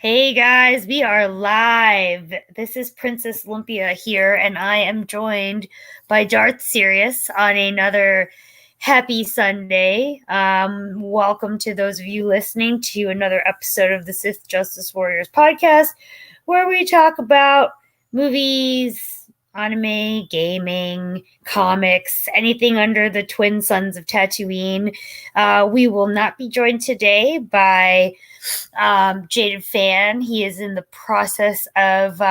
Hey guys, we are live. This is Princess Lumpia here, and I am joined by Darth Sirius on another happy Sunday. Welcome to those of you listening to another episode of the Sith Justice Warriors podcast, where we talk about movies, anime, gaming, comics, anything under the twin suns of Tatooine. We will not be joined today by Jaded Fan. He is in the process of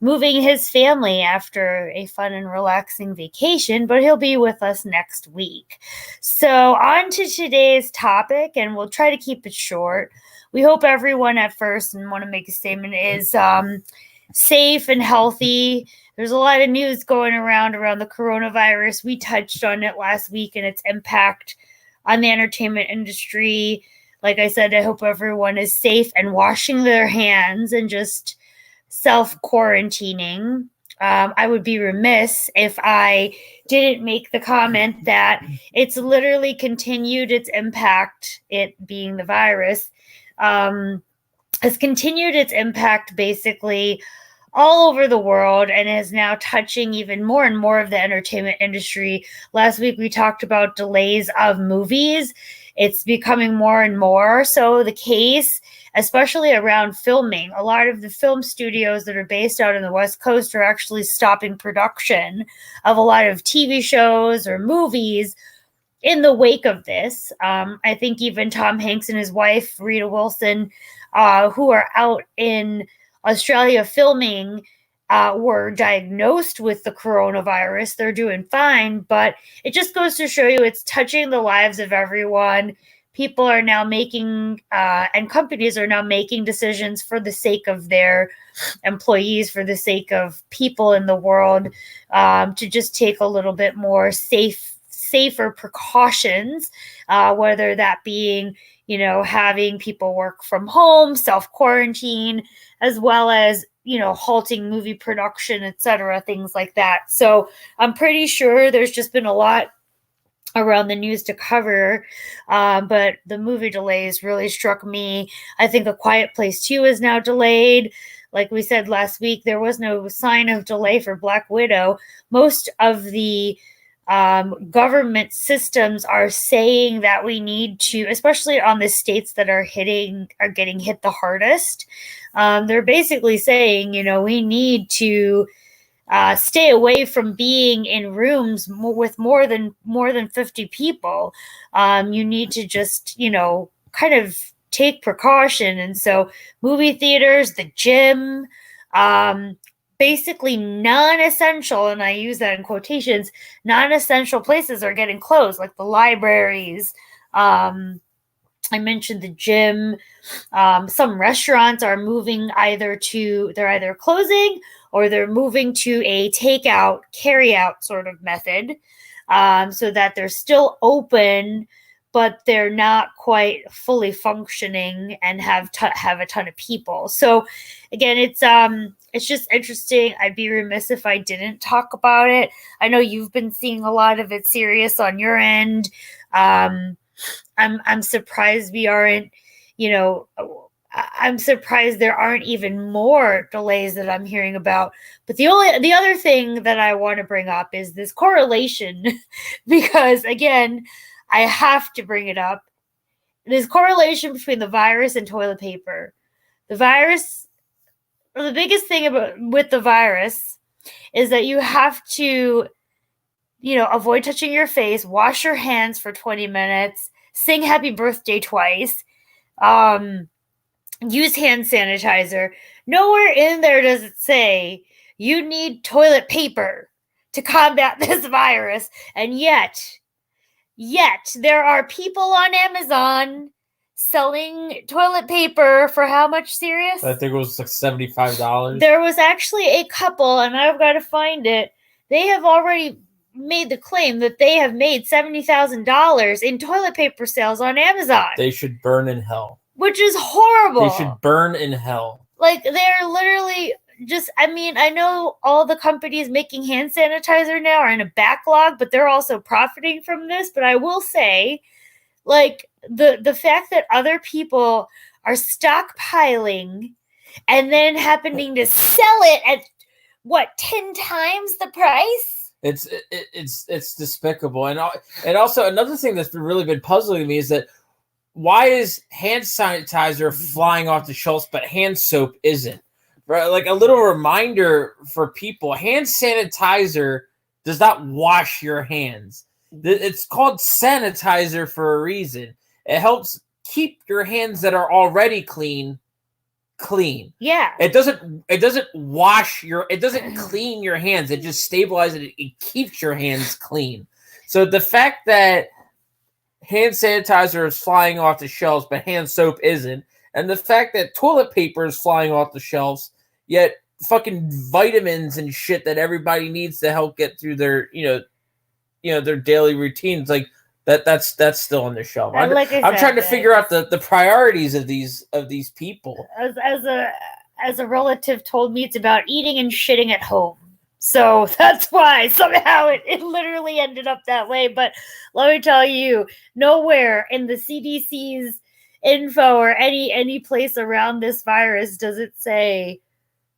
moving his family after a fun and relaxing vacation, but he'll be with us next week. So on to today's topic, and we'll try to keep it short. We hope everyone at first, and want to make a statement, is safe and healthy. There's a lot of news going around the coronavirus. We touched on it last week and its impact on the entertainment industry. Like I said, I hope everyone is safe and washing their hands and just self-quarantining. I would be remiss if I didn't make the comment that it's literally continued its impact, it being the virus, has continued its impact basically all over the world and is now touching even more and more of the entertainment industry. Last week we talked about delays of movies. It's becoming more and more so the case, especially around filming. A lot of the film studios that are based out in the West Coast are actually stopping production of a lot of TV shows or movies in the wake of this. I think even Tom Hanks and his wife, Rita Wilson, who are out in Australia filming, were diagnosed with the coronavirus. They're doing fine, but it just goes to show you it's touching the lives of everyone. People are now making, and companies are now making decisions for the sake of their employees, for the sake of people in the world, to just take a little bit more safer precautions, whether that being, having people work from home, self-quarantine, as well as, halting movie production, etc., things like that. So I'm pretty sure there's just been a lot around the news to cover, but the movie delays really struck me. I think A Quiet Place 2 is now delayed. Like we said last week, there was no sign of delay for Black Widow. Most of the government systems are saying that we need to, especially on the states that are getting hit the hardest. They're basically saying, we need to stay away from being in rooms with more than 50 people. You need to just, kind of take precaution. And so movie theaters, the gym, basically non-essential, and I use that in quotations, non-essential places are getting closed, like the libraries. I mentioned the gym. Some restaurants are moving they're either closing or they're moving to a takeout, carry-out sort of method, so that they're still open, but they're not quite fully functioning and have a ton of people. So again, it's just interesting. I'd be remiss if I didn't talk about it. I know you've been seeing a lot of it serious on your end. I'm surprised we aren't, I'm surprised there aren't even more delays that I'm hearing about. But the other thing that I want to bring up is this correlation, because again, I have to bring it up. This correlation between the virus and toilet paper. The biggest thing with the virus is that you have to, avoid touching your face, wash your hands for 20 minutes, sing happy birthday twice, use hand sanitizer. Nowhere in there does it say you need toilet paper to combat this virus. And yet there are people on Amazon selling toilet paper for how much, Sirius? I think it was like $75. There was actually a couple, and I've got to find it. They have already made the claim that they have made $70,000 in toilet paper sales on Amazon. They should burn in hell. Which is horrible. They should burn in hell. Like, they're literally I know all the companies making hand sanitizer now are in a backlog, but they're also profiting from this. But I will say, like, the fact that other people are stockpiling and then happening to sell it at what, 10 times the price? It's despicable. And also another thing that's really been puzzling me is that why is hand sanitizer flying off the shelves but hand soap isn't? Right? Like a little reminder for people, hand sanitizer does not wash your hands. It's called sanitizer for a reason. It helps keep your hands that are already clean. Yeah. It doesn't wash it doesn't clean your hands. It just stabilizes it. It keeps your hands clean. So the fact that hand sanitizer is flying off the shelves, but hand soap isn't, and the fact that toilet paper is flying off the shelves, yet fucking vitamins and shit that everybody needs to help get through their their daily routines, like that's still on the shelf. I'm trying to figure out the priorities of these people. As a relative told me, it's about eating and shitting at home. So that's why somehow it literally ended up that way. But let me tell you, nowhere in the CDC's info or any place around this virus does it say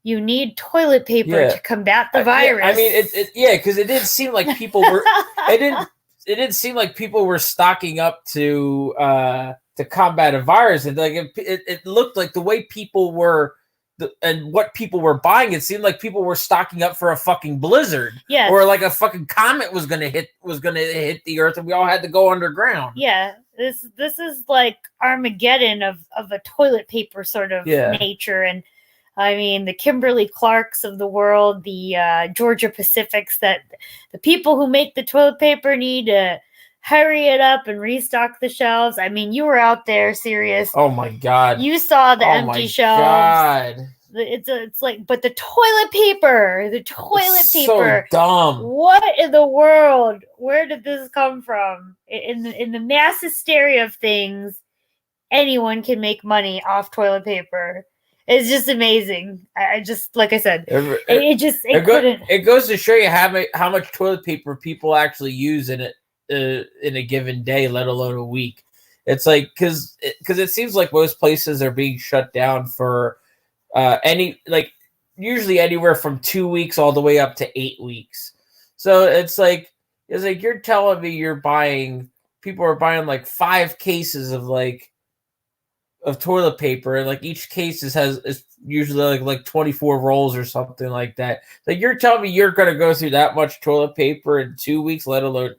you need toilet paper to combat the virus. I mean, because it didn't seem like people were. It didn't seem like people were stocking up to combat a virus. And like it looked like the way people were. And what people were buying, it seemed like people were stocking up for a fucking blizzard, or like a fucking comet was gonna hit the earth, and we all had to go underground. Yeah, this is like Armageddon of a toilet paper sort of nature, and I mean the Kimberly Clarks of the world, the Georgia Pacifics, that the people who make the toilet paper need to hurry it up and restock the shelves. I mean, you were out there, serious. Oh my God! You saw the empty shelves. God. It's like, but the toilet paper, so dumb. What in the world? Where did this come from? In the mass hysteria of things, anyone can make money off toilet paper. It's just amazing. I just, like I said, it goes to show you how much toilet paper people actually use in a given day, let alone a week. It's like because it seems like most places are being shut down for usually anywhere from 2 weeks all the way up to 8 weeks. So it's like you're telling me people are buying like 5 cases of toilet paper, and like each case is usually like 24 rolls or something like that. Like you're telling me you're gonna go through that much toilet paper in 2 weeks, let alone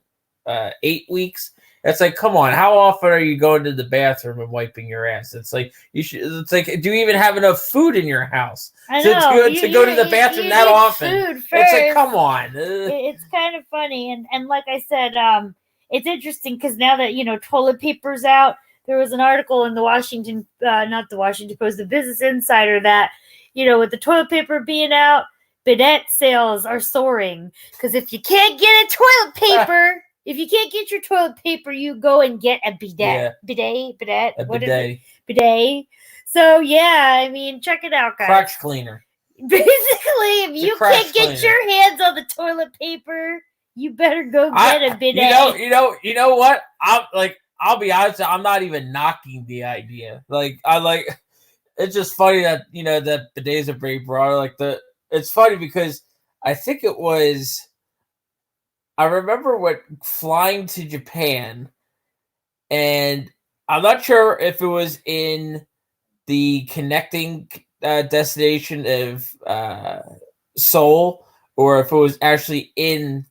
8 weeks? It's like, come on, how often are you going to the bathroom and wiping your ass? It's like it's like, do you even have enough food in your house to go to the bathroom that often? It's like, come on. It's kind of funny, and like I said, it's interesting because now that toilet paper's out, there was an article in the not the Washington Post, the Business Insider, that with the toilet paper being out, bidet sales are soaring because if you can't get a toilet paper. If you can't get your toilet paper, you go and get a bidet. Yeah. Bidet. A What bidet. is it? Bidet. So, yeah, I mean, check it out, guys. Crotch cleaner. Basically, if you can't get your hands on the toilet paper, you better go get a bidet. You know what? I'll be honest, I'm not even knocking the idea. It's just funny that, that bidets are very broad. It's funny because I think it was... I remember flying to Japan, and I'm not sure if it was in the connecting destination of Seoul or if it was actually in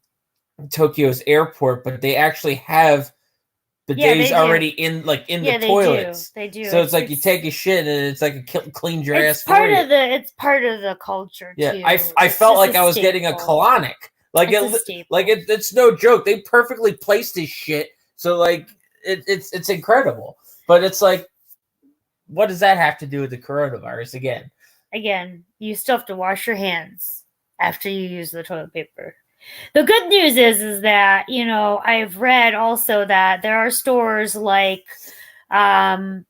Tokyo's airport, but they actually have bidets already in the toilets. They do. So it's like you take a shit and it's like it cleans your ass. It's part of the culture. Yeah, too. I felt like I was getting a colonic. It's no joke. They perfectly placed this shit. So it's incredible. But it's like, what does that have to do with the coronavirus again? Again, you still have to wash your hands after you use the toilet paper. The good news is that, I've read also that there are stores like, down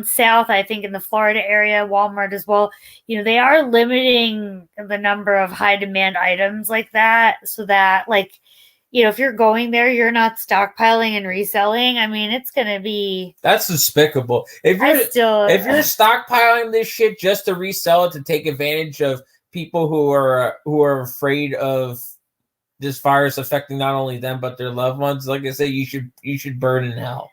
south, I think in the Florida area, Walmart as well, they are limiting the number of high demand items like that, so that if you're going there, you're not stockpiling and reselling. I mean, it's going to be... That's despicable. If you're stockpiling this shit just to resell it to take advantage of people who are afraid of this virus affecting not only them but their loved ones, like I say, you should burn in hell.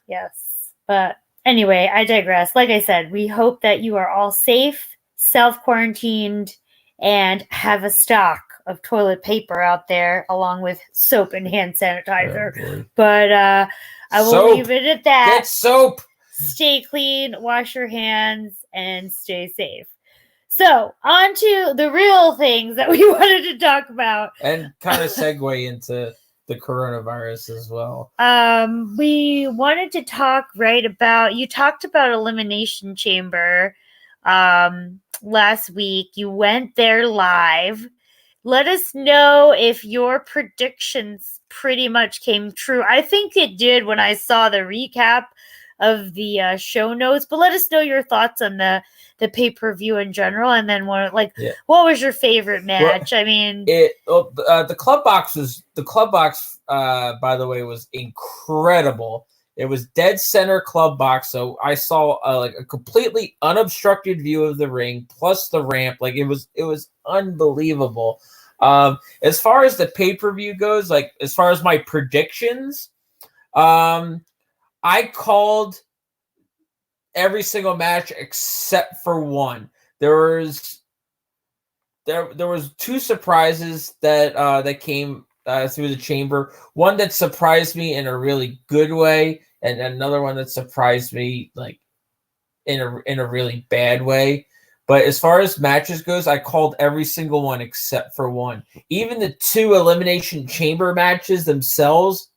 Yes. But anyway, I digress. Like I said, we hope that you are all safe, self-quarantined, and have a stock of toilet paper out there along with soap and hand sanitizer. But I will leave it at that. Get soap. Stay clean, wash your hands, and stay safe. So, on to the real things that we wanted to talk about. And kind of segue into the coronavirus as well. We wanted to talk about, you talked about Elimination Chamber last week. You went there live. Let us know if your predictions pretty much came true. I think it did when I saw the recap of the show notes, but let us know your thoughts on the pay-per-view in general, and then what was your favorite match? Well, I mean, the club box, by the way, was incredible. It was dead center club box, so I saw like a completely unobstructed view of the ring plus the ramp. Like it was unbelievable. As far as the pay-per-view goes, like as far as my predictions, I called every single match except for one. There was two surprises that came through the chamber. One that surprised me in a really good way, and another one that surprised me like in a really bad way. But as far as matches goes, I called every single one except for one. Even the two Elimination Chamber matches themselves,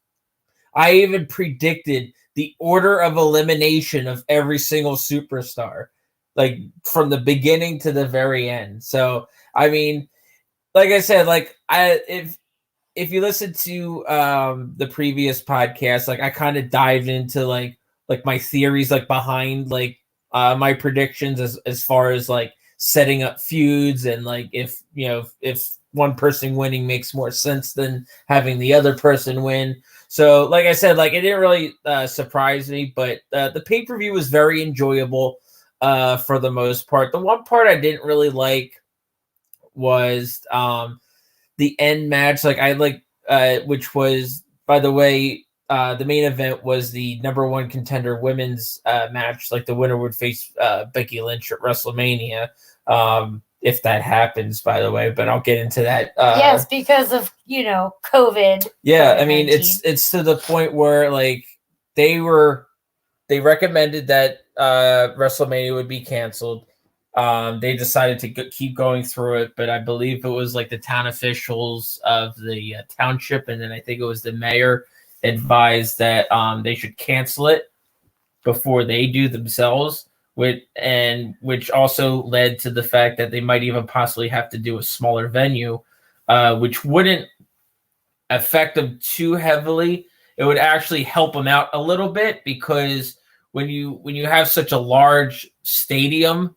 I even predicted the order of elimination of every single superstar, like from the beginning to the very end. So, I mean, like I said, like if you listen to the previous podcast, like I kind of dived into like my theories, like behind like my predictions as far as like setting up feuds and like if one person winning makes more sense than having the other person win. So, like I said, like it didn't really surprise me, but the pay-per-view was very enjoyable for the most part. The one part I didn't really like was the end match. Like I like, which was, by the way, the main event was the number one contender women's match. Like the winner would face Becky Lynch at WrestleMania. If that happens, by the way, but I'll get into that. Yes, because of COVID. Yeah, COVID-19. I mean it's to the point where like they recommended that WrestleMania would be canceled. They decided to keep going through it, but I believe it was like the town officials of the township, and then I think it was the mayor advised that they should cancel it before they do themselves. Which also led to the fact that they might even possibly have to do a smaller venue, which wouldn't affect them too heavily. It would actually help them out a little bit because when you have such a large stadium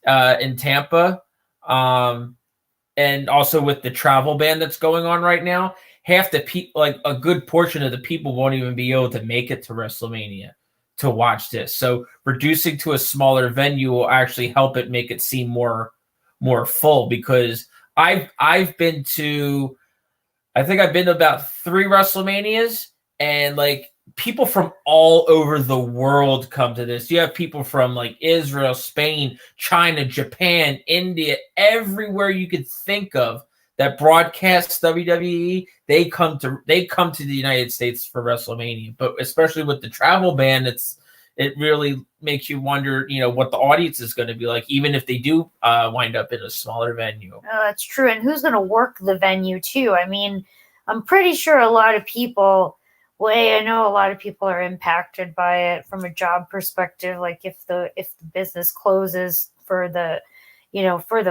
in Tampa, and also with the travel ban that's going on right now, half the people, like a good portion of the people, won't even be able to make it to WrestleMania to watch this. So reducing to a smaller venue will actually help it make it seem more full, because I've been to about 3 WrestleManias, and like people from all over the world come to this. You have people from like Israel, Spain, China, Japan, India, everywhere you could think of that broadcasts WWE. They come to the United States for WrestleMania. But especially with the travel ban, it really makes you wonder, what the audience is going to be like, even if they do wind up in a smaller venue. Oh, that's true. And who's going to work the venue too? I mean, I'm pretty sure a lot of people. Well, I know a lot of people are impacted by it from a job perspective, like if the business closes for the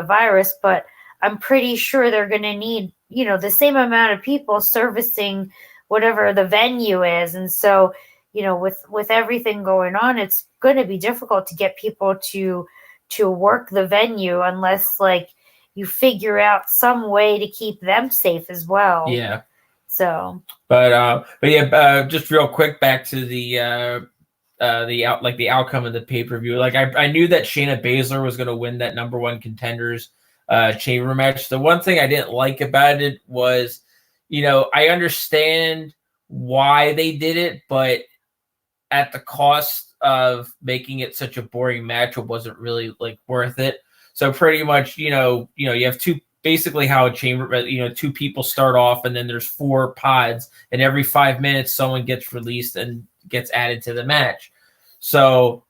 virus, but I'm pretty sure they're going to need, the same amount of people servicing whatever the venue is. And so, with everything going on, it's going to be difficult to get people to work the venue unless like you figure out some way to keep them safe as well. Yeah. So, but yeah, just real quick back to the outcome of the pay-per-view. Like I knew that Shayna Baszler was going to win that number one contenders chamber match. The one thing I didn't like about it was, I understand why they did it, but at the cost of making it such a boring match, it wasn't really like worth it. So pretty much, you have basically how a chamber, two people start off and then there's 4 pods, and every 5 minutes someone gets released and gets added to the match. So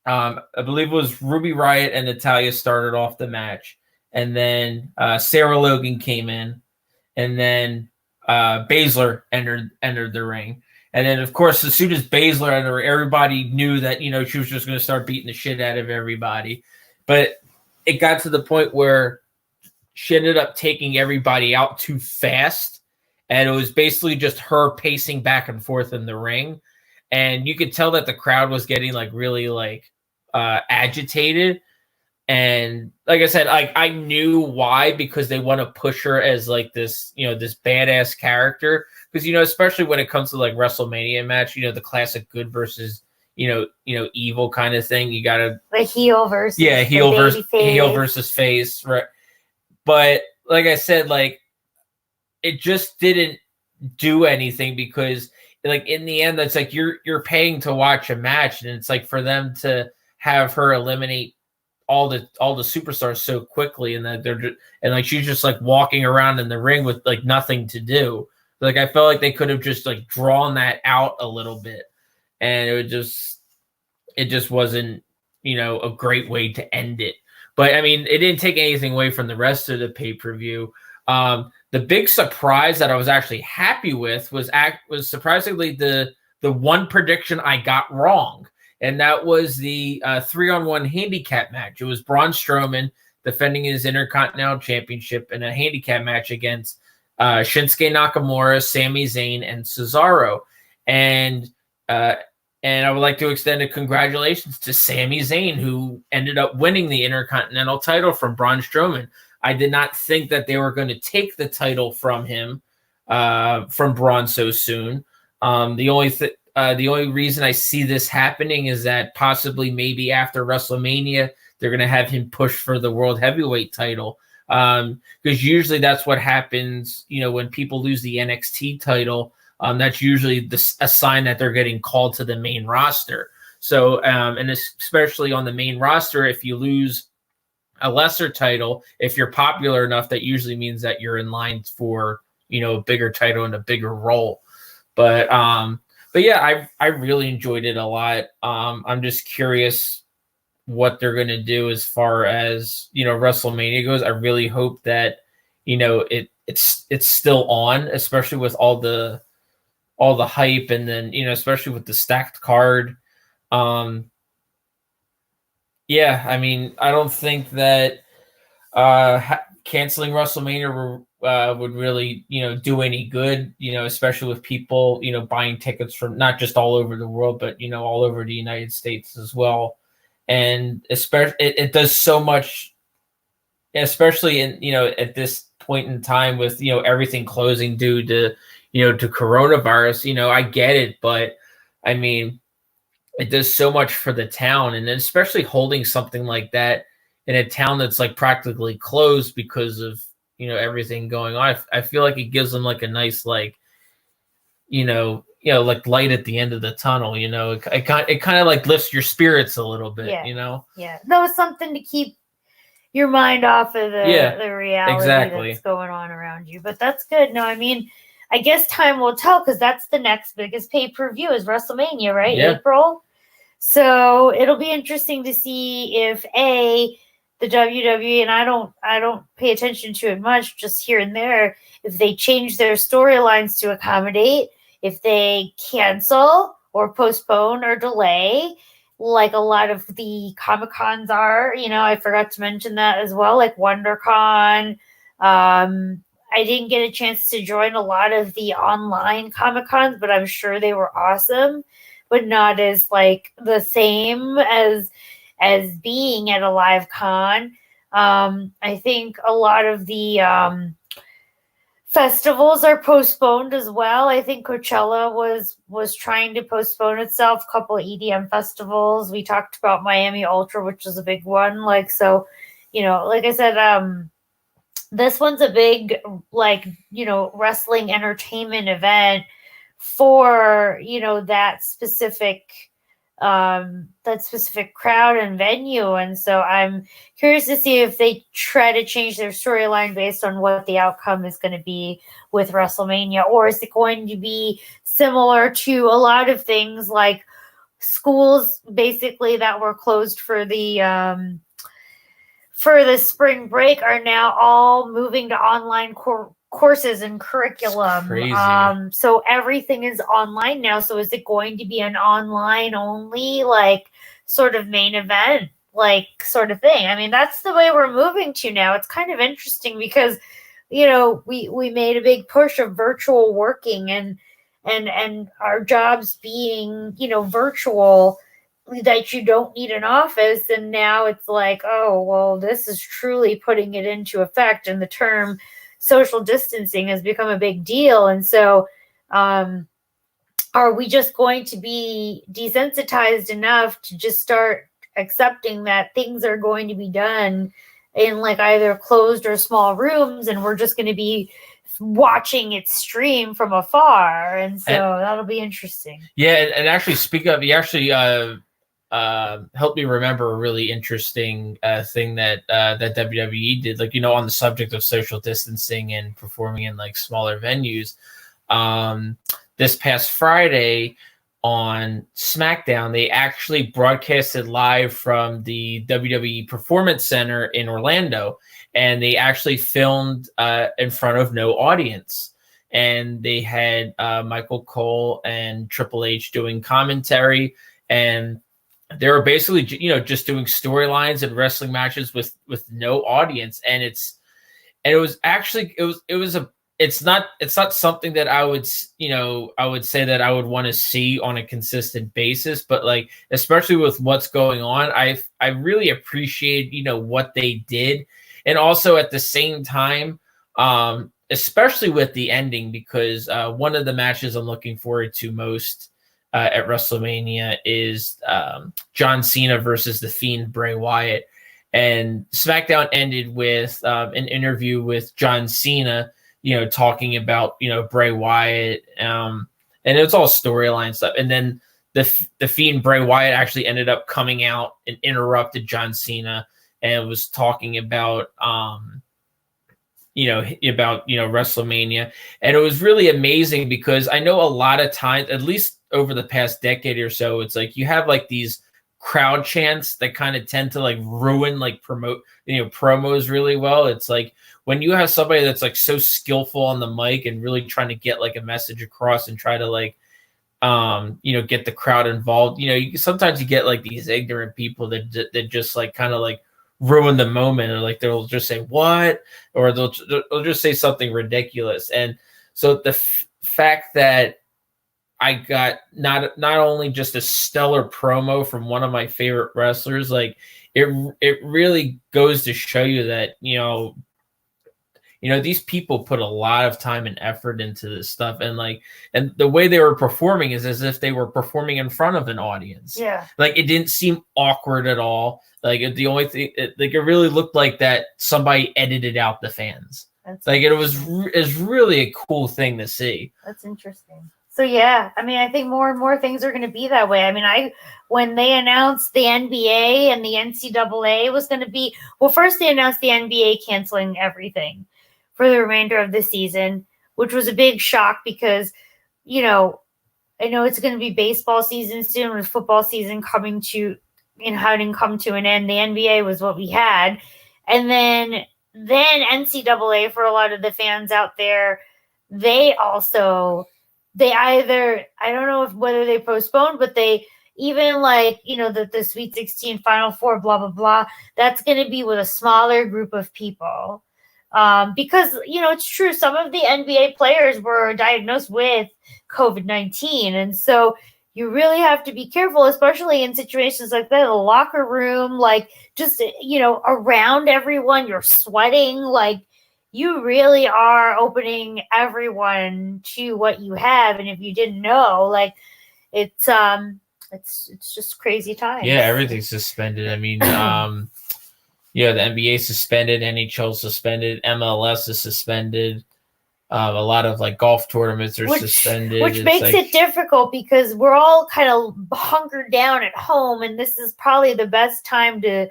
I believe it was Ruby Riott and Natalya started off the match, and then Sarah Logan came in, and then Baszler entered the ring. And then, of course, as soon as Baszler entered, everybody knew that, she was just going to start beating the shit out of everybody. But it got to the point where she ended up taking everybody out too fast. And it was basically just her pacing back and forth in the ring. And you could tell that the crowd was getting really agitated. And like I said, I knew why, because they want to push her as this, this badass character. Because, especially when it comes to WrestleMania match, the classic good versus, evil kind of thing. You got to the heel versus heel versus face. Right. But like I said, it just didn't do anything, because in the end, that's you're paying to watch a match. And it's for them to have her eliminate all the superstars so quickly, and that she's just walking around in the ring with nothing to do. I felt like they could have just drawn that out a little bit, and it just wasn't a great way to end it. But I mean, it didn't take anything away from the rest of the pay-per-view. The big surprise that I was actually happy with was surprisingly the one prediction I got wrong. And that was the 3-on-1 handicap match. It was Braun Strowman defending his Intercontinental Championship in a handicap match against Shinsuke Nakamura, Sami Zayn, and Cesaro. And I would like to extend a congratulations to Sami Zayn, who ended up winning the Intercontinental title from Braun Strowman. I did not think that they were going to take the title from him, from Braun, so soon. The only reason I see this happening is that possibly maybe after WrestleMania, they're going to have him push for the World Heavyweight title. Because usually that's what happens, when people lose the NXT title. That's usually a sign that they're getting called to the main roster. So, and especially on the main roster, if you lose a lesser title, if you're popular enough, that usually means that you're in line for, a bigger title and a bigger role. But yeah, I really enjoyed it a lot. I'm just curious what they're going to do as far as, WrestleMania goes. I really hope that, it's still on, especially with all the hype, and then, especially with the stacked card. Yeah, I mean, I don't think that canceling WrestleMania would really, do any good, especially with people, buying tickets from not just all over the world, but, all over the United States as well. And especially, it does so much, especially in, at this point in time with, everything closing due to, to coronavirus. I get it, but I mean, it does so much for the town, and then especially holding something like that in a town that's practically closed because of, everything going on. I feel like it gives them a nice, light at the end of the tunnel. It kind of lifts your spirits a little bit. Yeah, that was something to keep your mind off of the reality that's going on around you. But that's good. No, I mean, I guess time will tell, because that's the next biggest pay-per-view is WrestleMania, right? Yeah. April. So it'll be interesting to see if the WWE, and I don't pay attention to it much, just here and there, if they change their storylines to accommodate, if they cancel or postpone or delay, like a lot of the Comic-Cons are. I forgot to mention that as well, like WonderCon. I didn't get a chance to join a lot of the online Comic-Cons, but I'm sure they were awesome, but not as the same as being at a live con. I think a lot of the Festivals are postponed as well. I think Coachella was trying to postpone itself. A couple of EDM festivals. We talked about Miami Ultra, which is a big one. Like, so, like I said, this one's a big, like, wrestling entertainment event for, that specific crowd and venue. And so I'm curious to see if they try to change their storyline based on what the outcome is going to be with WrestleMania, or is it going to be similar to a lot of things like schools basically that were closed for the spring break are now all moving to online courses and curriculum. So everything is online now. So is it going to be an online only, like, sort of main event, like, sort of thing? I mean, that's the way we're moving to now. It's kind of interesting because, we made a big push of virtual working and our jobs being, virtual, that you don't need an office. And now it's like, oh, well, this is truly putting it into effect. And the term social distancing has become a big deal. And so are we just going to be desensitized enough to just start accepting that things are going to be done in, like, either closed or small rooms, and we're just going to be watching it stream from afar? And so that'll be interesting. Yeah, and actually, speak of, you actually helped me remember a really interesting thing that that WWE did, like, on the subject of social distancing and performing in, like, smaller venues. This past Friday on SmackDown, they actually broadcasted live from the WWE Performance Center in Orlando, and they actually filmed in front of no audience. And they had Michael Cole and Triple H doing commentary, and they were basically, just doing storylines and wrestling matches with no audience. And it's not something that I would say that I would want to see on a consistent basis, but, like, especially with what's going on, I really appreciate, what they did. And also at the same time, especially with the ending, because one of the matches I'm looking forward to most at WrestleMania is John Cena versus The Fiend Bray Wyatt. And SmackDown ended with an interview with John Cena, talking about, Bray Wyatt. And it was all storyline stuff. And then the Fiend Bray Wyatt actually ended up coming out and interrupted John Cena and was talking about WrestleMania. And it was really amazing because I know a lot of times, at least over the past decade or so, it's like you have, like, these crowd chants that kind of tend to, like, ruin, like, promos really well. It's like when you have somebody that's, like, so skillful on the mic and really trying to get, like, a message across and try to, like, get the crowd involved, sometimes you get, like, these ignorant people that just, like, kind of, like, ruin the moment, or, like, they'll just say what, or they'll just say something ridiculous. And so the fact that I got not only just a stellar promo from one of my favorite wrestlers, like, it really goes to show you that, these people put a lot of time and effort into this stuff, and the way they were performing is as if they were performing in front of an audience. Yeah. Like, it didn't seem awkward at all. Like, the only thing, it really looked like that somebody edited out the fans. It was really a cool thing to see. That's interesting. So, yeah, I mean, I think more and more things are going to be that way. I mean, when they announced the NBA and the NCAA was going to be, well, first they announced the NBA canceling everything for the remainder of the season, which was a big shock because, I know it's going to be baseball season soon, with football season having come to an end. The NBA was what we had. And then NCAA, for a lot of the fans out there, they either, I don't know whether they postponed, but they even, like, the Sweet 16 Final Four, blah, blah, blah, that's going to be with a smaller group of people. Because, it's true, some of the NBA players were diagnosed with COVID-19. And so you really have to be careful, especially in situations like that, in the locker room, like, just, around everyone, you're sweating, like, you really are opening everyone to what you have, and if you didn't know, like, it's just crazy times. Yeah, everything's suspended. I mean, yeah, the NBA suspended, NHL suspended, MLS is suspended. A lot of like golf tournaments are suspended, which makes it difficult because we're all kind of hunkered down at home, and this is probably the best time to,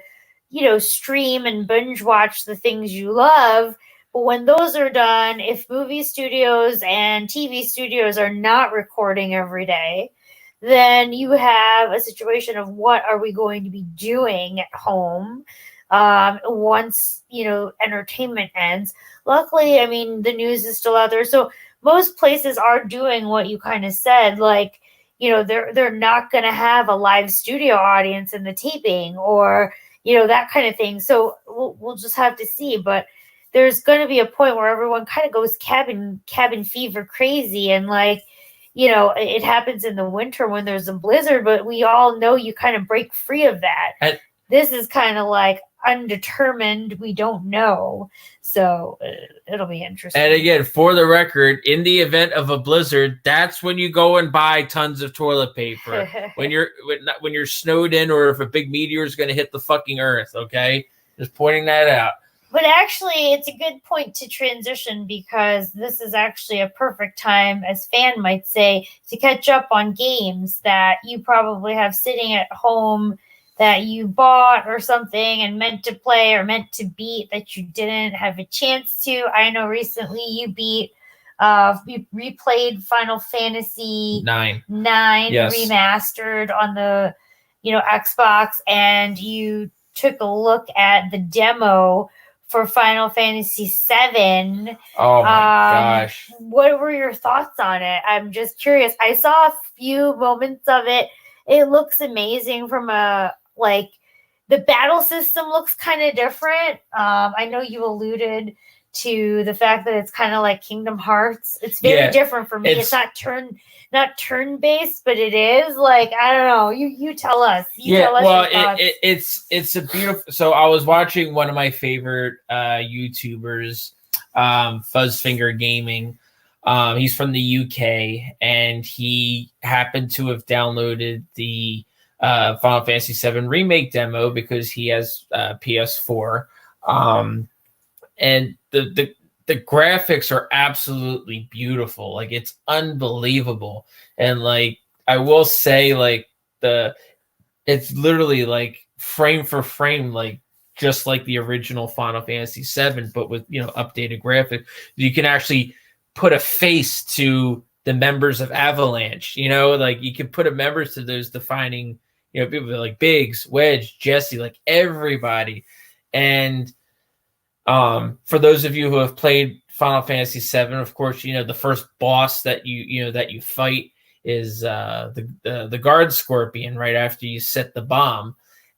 stream and binge watch the things you love. But when those are done, if movie studios and TV studios are not recording every day, then you have a situation of what are we going to be doing at home once, entertainment ends. Luckily, I mean, the news is still out there. So most places are doing what you kind of said, like, they're not going to have a live studio audience in the taping or, that kind of thing. So we'll just have to see. But there's going to be a point where everyone kind of goes cabin fever crazy, and like, it happens in the winter when there's a blizzard, but we all know you kind of break free of that. This is kind of like undetermined. We don't know. So it'll be interesting. And again, for the record, in the event of a blizzard, that's when you go and buy tons of toilet paper. when you're snowed in, or if a big meteor is going to hit the fucking earth, okay? Just pointing that out. But actually, it's a good point to transition, because this is actually a perfect time, as Fan might say, to catch up on games that you probably have sitting at home that you bought or something and meant to play or meant to beat that you didn't have a chance to. I know recently you replayed Final Fantasy 9 yes. Remastered on the Xbox, and you took a look at the demo for Final Fantasy 7. Oh my gosh. What were your thoughts on it? I'm just curious. I saw a few moments of it. It looks amazing from the battle system looks kind of different. I know you alluded to the fact that it's kind of like Kingdom Hearts. It's very different for me. It's not turn-based, but it is. Like, I don't know. You tell us. Tell us your thoughts. It's a beautiful. So I was watching one of my favorite YouTubers, Fuzzfinger Gaming. He's from the UK, and he happened to have downloaded the Final Fantasy 7 remake demo because he has PS4. And the graphics are absolutely beautiful. Like, it's unbelievable. And like, I will say, like, it's literally like frame for frame, like just like the original Final Fantasy 7, but with, updated graphics. You can actually put a face to the members of Avalanche, like you can put a members to those defining, people like Biggs, Wedge, Jesse, like everybody. And for those of you who have played Final Fantasy 7, of course, the first boss that you fight is the guard scorpion right after you set the bomb,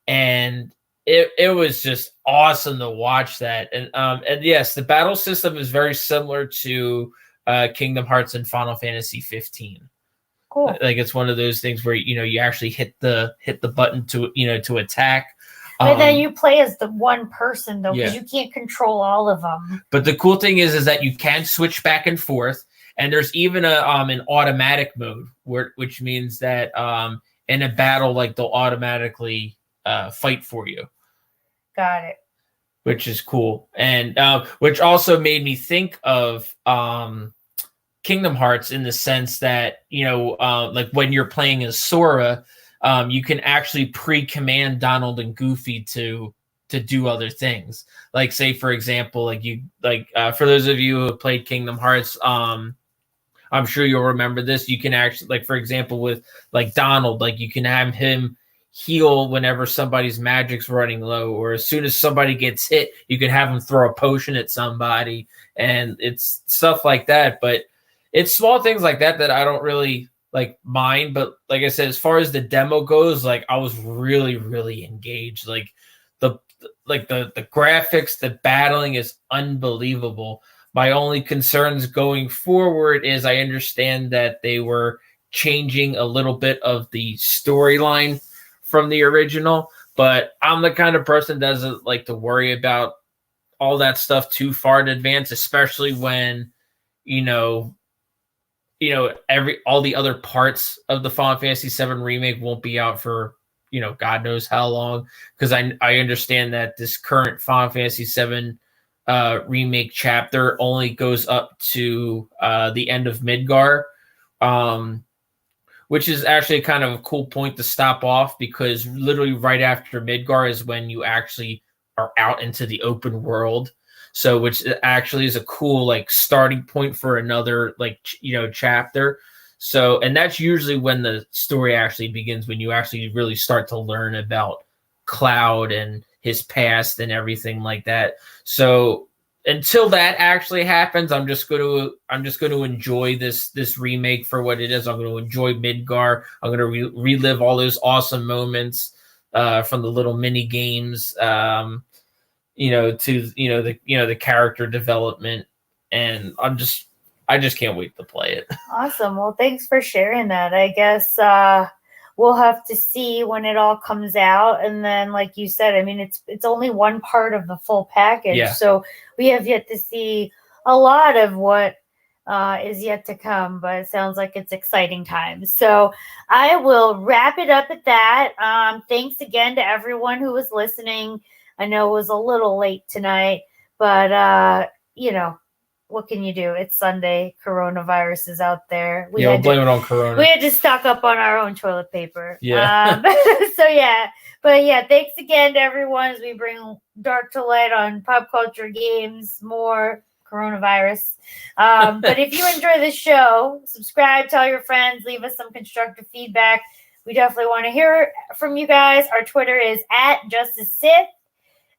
and it was just awesome to watch that. And yes, the battle system is very similar to Kingdom Hearts and Final Fantasy 15. Cool. Like, it's one of those things where you actually hit the button to attack. But then you play as the one person, though, because you can't control all of them. But the cool thing is that you can switch back and forth, and there's even an automatic mode, which means that in a battle, like, they'll automatically fight for you. Got it. Which is cool, and which also made me think of Kingdom Hearts in the sense that like when you're playing as Sora. You can actually pre-command Donald and Goofy to do other things. Like, say, for example, for those of you who have played Kingdom Hearts, I'm sure you'll remember this. You can actually, like, for example, with like Donald, like you can have him heal whenever somebody's magic's running low, or as soon as somebody gets hit, you can have him throw a potion at somebody, and it's stuff like that. But it's small things like that I don't really like mine. But like I said, as far as the demo goes, like, I was really, really engaged. Like the graphics, the battling is unbelievable. My only concerns going forward is I understand that they were changing a little bit of the storyline from the original, but I'm the kind of person that doesn't like to worry about all that stuff too far in advance, especially when all the other parts of the Final Fantasy VII remake won't be out for God knows how long, because I understand that this current Final Fantasy VII remake chapter only goes up to the end of Midgar, which is actually kind of a cool point to stop off, because literally right after Midgar is when you actually are out into the open world. So, which actually is a cool starting point for another chapter. So, and that's usually when the story actually begins, when you actually really start to learn about Cloud and his past and everything like that. So, until that actually happens, I'm just going to enjoy this remake for what it is. I'm going to enjoy Midgar. I'm going to relive all those awesome moments from the little mini games. To the character development, and I just can't wait to play it. Awesome. Well, thanks for sharing that. I guess we'll have to see when it all comes out, and then, like you said, I mean, it's only one part of the full package, so we have yet to see a lot of what is yet to come. But it sounds like it's exciting times. So I will wrap it up at that. Thanks again to everyone who was listening. I know it was a little late tonight, but, what can you do? It's Sunday. Coronavirus is out there. We'll blame it on Corona. We had to stock up on our own toilet paper. Yeah. So, yeah. But, yeah, thanks again to everyone as we bring dark to light on pop culture, games, more coronavirus. But if you enjoy this show, subscribe, tell your friends, leave us some constructive feedback. We definitely want to hear from you guys. Our Twitter is @JusticeSith.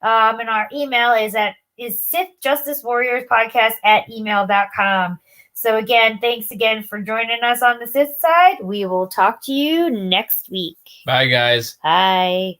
And our email is SithJusticeWarriorsPodcast@email.com. So again, thanks again for joining us on the Sith side. We will talk to you next week. Bye, guys. Bye.